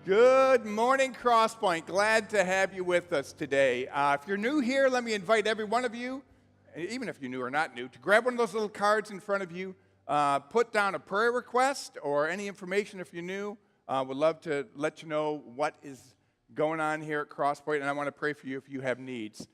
Good morning, Crosspoint. Glad to have you with us today. If you're new here, let me invite every one of you, even if you're new or not new, to grab one of those little cards in front of you, put down a prayer request or any information if you're new. Would love to let you know what is going on here at Crosspoint, and I want to pray for you if you have needs.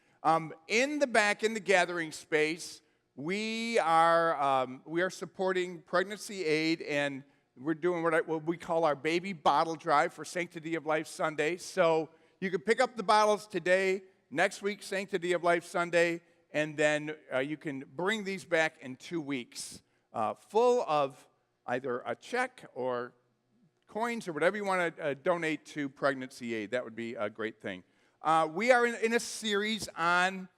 In the back, in the gathering space, we are supporting Pregnancy Aid, and we're doing what we call our baby bottle drive for Sanctity of Life Sunday. So you can pick up the bottles today, next week, Sanctity of Life Sunday, and then you can bring these back in 2 weeks, full of either a check or coins or whatever you want to donate to Pregnancy Aid. That would be a great thing. We are in a series on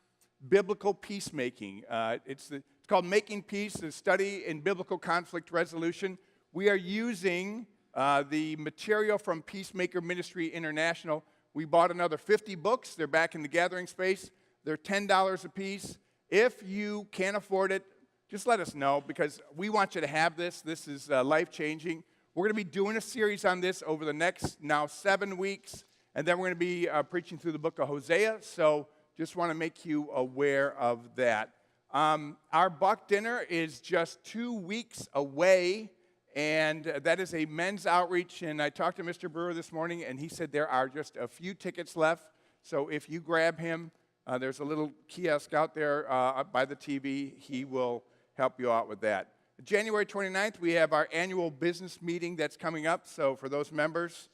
biblical peacemaking. It's called Making Peace, the study in biblical conflict resolution. We are using the material from Peacemaker Ministry International. We bought another 50 books. They're back in the gathering space. They're $10 a piece. If you can't afford it, just let us know because we want you to have this. This is life-changing. We're going to be doing a series on this over the next 7 weeks, and then we're going to be preaching through the book of Hosea. So just want to make you aware of that. Our Buck Dinner is just 2 weeks away. And that is a men's outreach, and I talked to Mr. Brewer this morning, and he said there are just a few tickets left. So if you grab him, there's a little kiosk out there up by the TV. He will help you out with that. January 29th, we have our annual business meeting that's coming up. So for those members,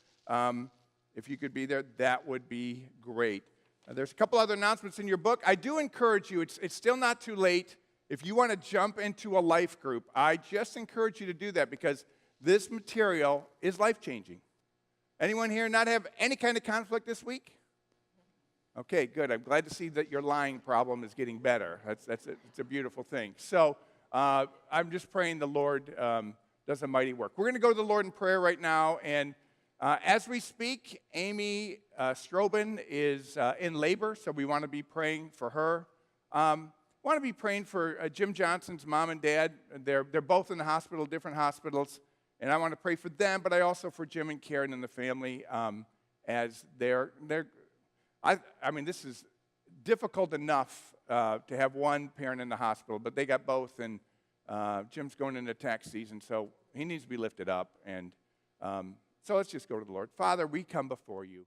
if you could be there, that would be great. There's a couple other announcements in your book. I do encourage you, it's still not too late. If you want to jump into a life group, I just encourage you to do that because this material is life-changing. Anyone here not have any kind of conflict this week? Okay, good. I'm glad to see that your lying problem is getting better. It's a beautiful thing. So I'm just praying the Lord does a mighty work. We're going to go to the Lord in prayer right now, and as we speak, Amy Strobin is in labor, so we want to be praying for her. I want to be praying for Jim Johnson's mom and dad. They're both in the hospital, different hospitals, and I want to pray for them, but I also for Jim and Karen and the family as they're I mean, this is difficult enough to have one parent in the hospital, but they got both, and Jim's going into tax season, so he needs to be lifted up, and so let's just go to the Lord. Father, we come before you.